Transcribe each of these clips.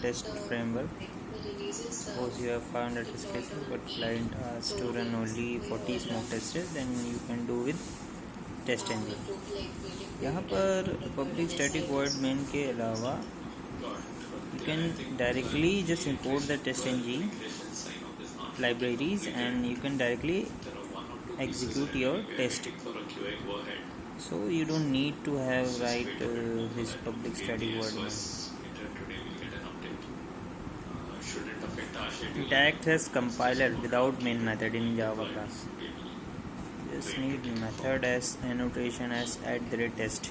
test framework. Suppose you have 500 test cases but client asks to run only 40 smoke testers, then you can do with TestNG. यहाँ पर public static void main के अलावा you can directly just import the TestNG libraries and you can directly execute your test. So you don't need to have write this public static void main. It acts as compiler without main method in Java class. Just need method as annotation as @test,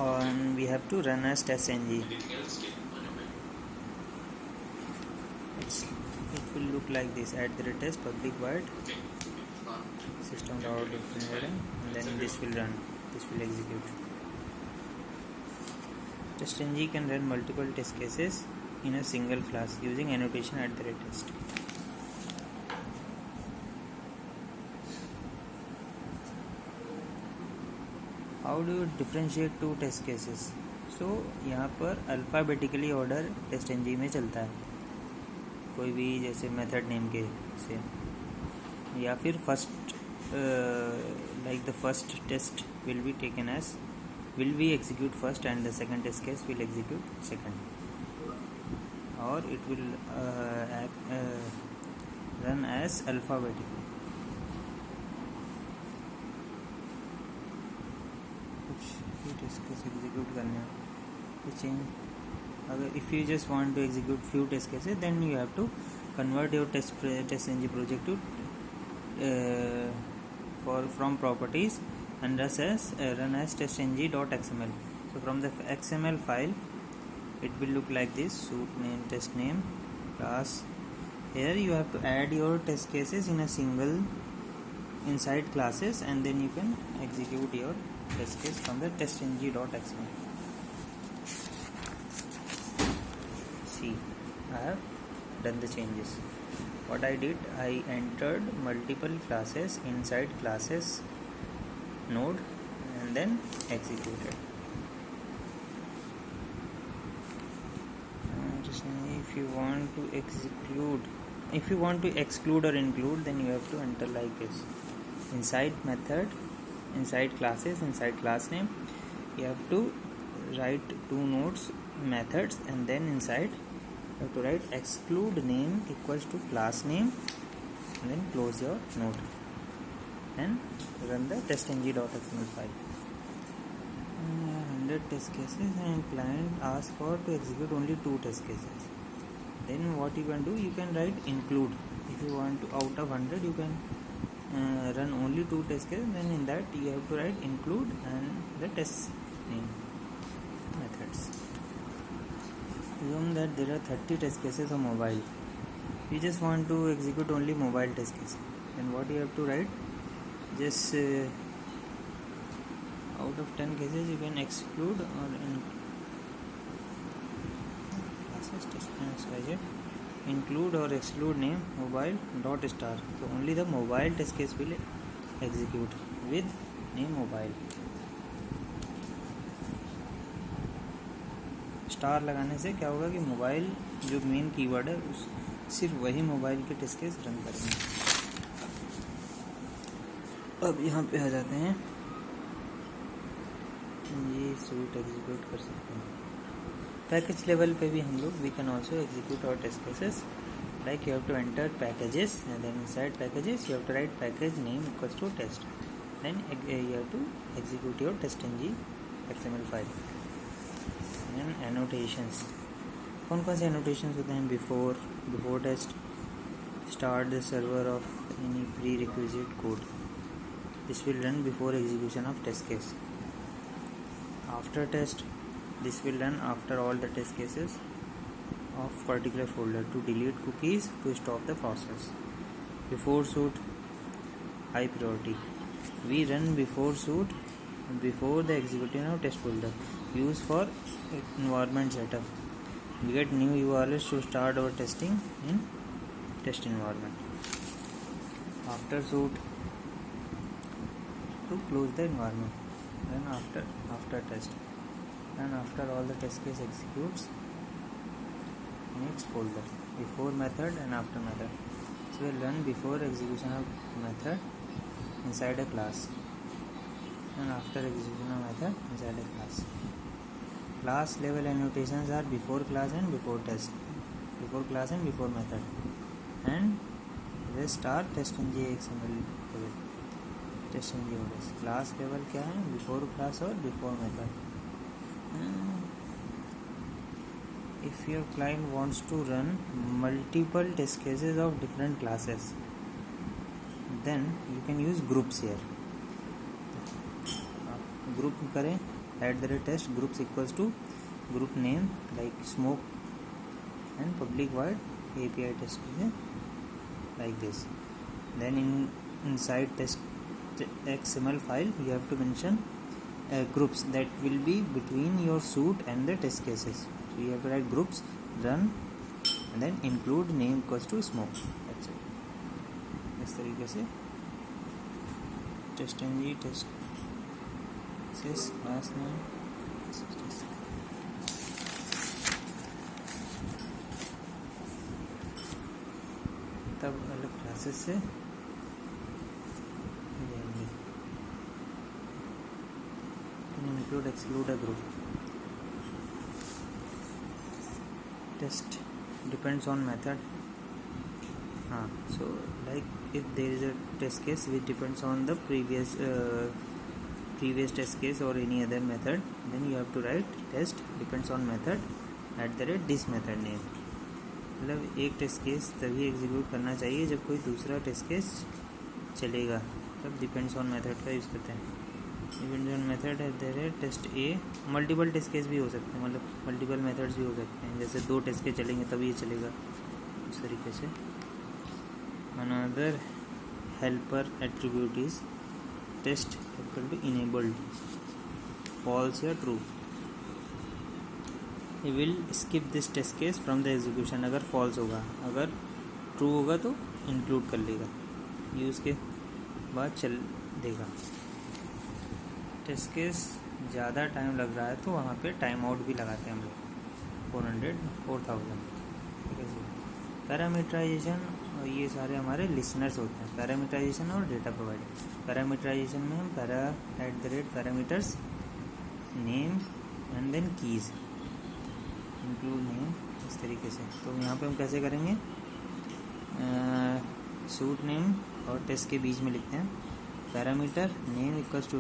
and we have to run as testng. It will look like this: @test public void system.out, and then this will run. This will execute. TestNG can run multiple test cases in a single class using annotation @test. How do you differentiate two test cases? So यहाँ पर alphabetically order TestNG में चलता है, कोई भी जैसे method name के से, या फिर first like the first test will be taken as will be execute first and the second test case will execute second, or it will run as alphabetically. कुछ टेस्ट केस एग्जीक्यूट करने हैं change. अगर if you just want to execute few test cases, then you have to convert your TestNG project to from properties and run as testng.xml. So from the XML file it will look like this: suit name, test name, class. Here you have to add your test cases in a single inside classes, and then you can execute your test case from the testng.xml. See, I have done the changes. What I did, I entered multiple classes inside classes node and then executed. If you want to exclude or include, then you have to enter like this: inside method, inside classes, inside class name. You have to write two nodes methods, and then inside you have to write exclude name equals to class name, and then close your node and run the testng.xml file. 100 test cases and client asks for to execute only 2 test cases. Then what you can do, you can write include. If you want to, out of 100 you can run only 2 test cases, then in that you have to write include and the test name methods. Assume that there are 30 test cases on mobile. You just want to execute only mobile test cases. Then what you have to write, just out of 10 cases you can exclude or include or exclude name mobile dot star. So only the mobile test case will execute with name mobile. Star लगाने से क्या होगा कि mobile जो main keyword है उस सिर्फ वही मोबाइल के टेस्ट केस रन करेंगे. अब यहाँ पे आ जाते हैं, ये सूट एग्जीक्यूट कर सकते हैं. पैकेज लेवल पे भी हम लोग we can also execute our test cases. Like you have to enter packages and then inside packages you have to write package name equals to test, then you have to execute your testng XML file. And annotations, कौन कौन से annotations होते हैं? Before test, start the server of any prerequisite code. This will run before execution of test case. After test, this will run after all the test cases of particular folder to delete cookies to stop the process. Before suit, high priority. We run before suit before the execution of test folder. Use for environment setup. We get new URLs to start our testing in test environment. After suit, to close the environment. Then after test. and after all the test case executes in its folder, before method and after method. So we'll run before execution of method inside a class and after execution of method inside a class. Class level annotations are before class and before test, before class and before method, and rest are testng XML level, testng orders. Class level क्या है? Before class और before method. If your client wants to run multiple test cases of different classes, then you can use groups here. Group करें @test groups equals to group name like smoke and public void API test like this. Then inside test XML file you have to mention groups that will be between your suite and the test cases. So you have to write groups run and then include name equals to smoke. That's it. इस तरीके से testng test cases class name तब अलग classes से जाएंगे. Include exclude a group. Test depends on method. So like if there is a test case which depends on the previous test case or any other method, then you have to write test depends on method @this method name. मतलब एक test case तभी execute करना चाहिए जब कोई दूसरा test case चलेगा, तब डिपेंड्स ऑन मेथड का यूज़ करते हैं. डिपेंड्स ऑन मेथड है टेस्ट ए. मल्टीपल टेस्ट केस भी हो सकते हैं, मतलब मल्टीपल मेथड्स भी हो सकते हैं. जैसे 2 टेस्ट केस चलेंगे तभी ये चलेगा, उस तरीके से. Another helper attribute is test equal to enabled, false या true. He will skip this test case from the execution. अगर false होगा, अगर true होगा तो include कर लेगा, ये उसके बाद चल देगा. टेस्ट केस ज़्यादा टाइम लग रहा है तो वहाँ पे टाइम आउट भी लगाते हैं हम लोग 4000. ठीक है. पैरामीटराइजेशन, ये सारे हमारे लिसनर्स होते हैं. पैरामीटराइजेशन और डेटा प्रोवाइडर. पैरामीटराइजेशन में हम parameters name and then keys include name, इस तरीके से. तो यहाँ पे हम कैसे करेंगे? सूट नेम और टेस्ट के बीच में लिखते हैं पैरामीटर नेम इक्वल्स टू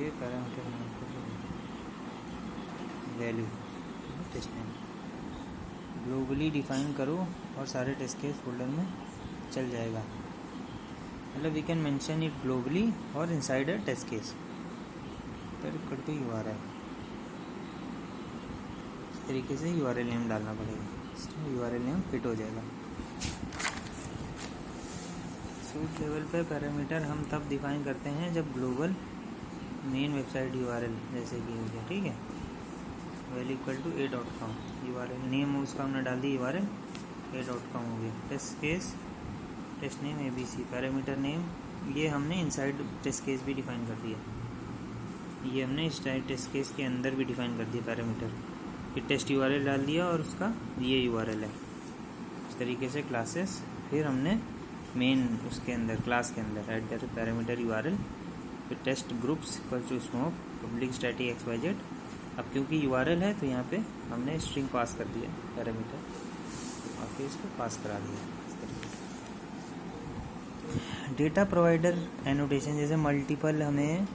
ये parameter name value test name. Globally define करो और सारे टेस्ट केस फोल्डर में चल जाएगा. मतलब we can mention it globally और इनसाइड अ टेस्ट केस. फिर इक्वल टू URL, इस तरीके से URL नेम डालना पड़ेगा. URL नेम फिट हो जाएगा. सूट लेवल पे पैरामीटर हम तब डिफाइन करते हैं जब ग्लोबल मेन वेबसाइट URL जैसे कि हो गया. ठीक है. Value equal to a.com. URL name उसका हमने डाल दी URL a.com हो गया. Test case test name ABC. Parameter name ये हमने इनसाइड टेस्ट केस भी डिफाइन कर दिया. ये हमने इस टेस्ट केस के अंदर भी डिफाइन कर दिया पैरामीटर. फिर टेस्ट URL डाल दिया और उसका ये URL है. इस तरीके से क्लासेस. फिर हमने मेन उसके अंदर क्लास के अंदर पैरामीटर URL. फिर test groups equal to smoke public static XYZ. अब क्योंकि URL है तो यहाँ पे हमने स्ट्रिंग पास कर दिया पैरामीटर और फिर इसको पास करा दिया. डेटा प्रोवाइडर एनोटेशन, जैसे मल्टीपल हमें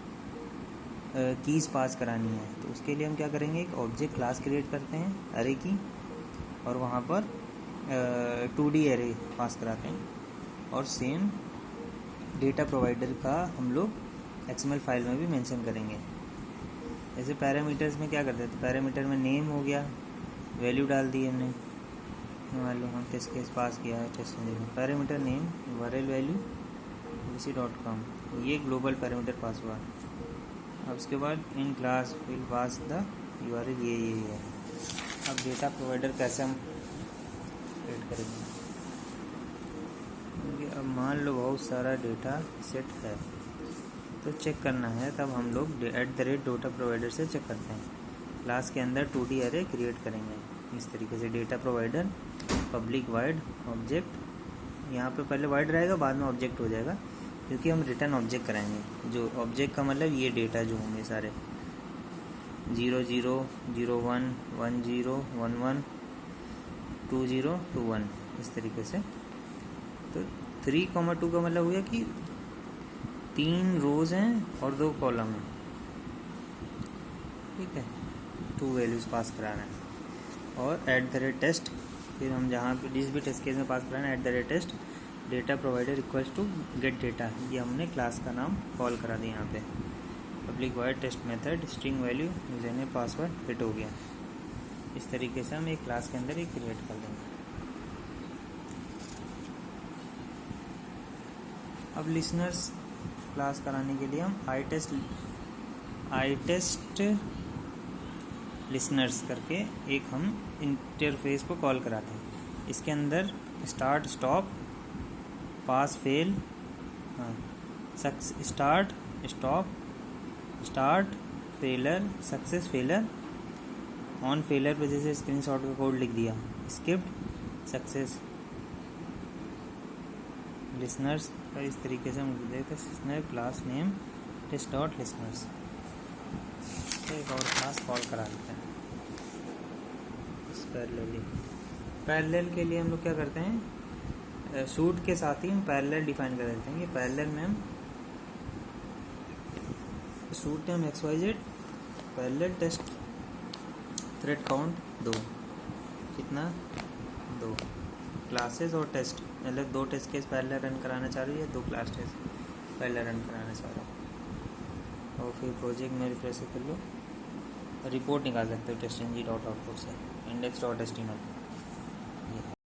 कीज़ पास करानी है तो उसके लिए हम क्या करेंगे? एक ऑब्जेक्ट क्लास क्रिएट करते हैं अरे की, और वहाँ पर 2D एरे पास कराते हैं. और सेम डेटा प्रोवाइडर का हम लोग XML फाइल में भी मेंशन करेंगे. जैसे पैरामीटर्स में क्या करते हैं? तो पैरामीटर में नेम हो गया, वैल्यू डाल दी हमने. मान लो हम टेस्ट केस पास किया है टेस्ट में. Parameter name URL value ABC.com, ये ग्लोबल पैरामीटर पास हुआ. अब उसके बाद in class will pass the URL, ये है. अब डेटा प्रोवाइडर कैसे हम क्रिएट करेंगे? अब मान लो बहुत सारा डेटा सेट है तो चेक करना है तब हम लोग @data provider से चेक करते हैं। क्लास के अंदर 2D अरे क्रिएट करेंगे इस तरीके से। Data provider public wide object, यहाँ पे पहले वाइड रहेगा बाद में ऑब्जेक्ट हो जाएगा क्योंकि हम रिटर्न ऑब्जेक्ट कराएंगे। जो ऑब्जेक्ट का मतलब ये डेटा जो होंगे सारे 0 0 0 1 1 0 1 1 2 0 2 1 इस तरीके से। तो 3, 2 का मतलब हो गया कि 3 रोज हैं और 2 कॉलम हैं, ठीक है। 2 वैल्यूज़ पास कराना है और @test, फिर हम जहाँ पे जिस भी टेस्ट केस में पास कराना है @test data provider equals to get data, ये हमने क्लास का नाम कॉल करा दिया यहाँ पे। Public void test method string value user ने पासवर्ड हिट हो गया। इस तरीके से हम एक क्लास के अंदर ही क्रिएट कर देंगे। अब लिसनर्स क्लास कराने के लिए हम आई टेस्ट लिसनर्स करके एक हम इंटरफेस को कॉल कराते हैं। इसके अंदर start stop pass fail, start stop start failure success failure, on failure पे जैसे स्क्रीनशॉट का कोड लिख दिया, स्किप्ड सक्सेस लिसनर्स का इस तरीके से हम लिख देते हैं class name test dot listeners. एक और क्लास कॉल करा देते हैं इस पैरेलल के लिए हम लोग क्या करते हैं, शूट के साथ ही हम पैरेलल डिफाइन कर देते हैं कि पैरेलल में हम suite name XYZ parallel test thread count 2, कितना 2 क्लासेस और टेस्ट, मतलब 2 टेस्ट केस पैरेलल रन कराना चाह रही है, 2 क्लास टेस्ट पैरेलल रन कराना चाह रहा हूँ। और फिर प्रोजेक्ट में रिफ्रेश कर लो, रिपोर्ट निकाल सकते हो टेस्ट ng.output से index.html।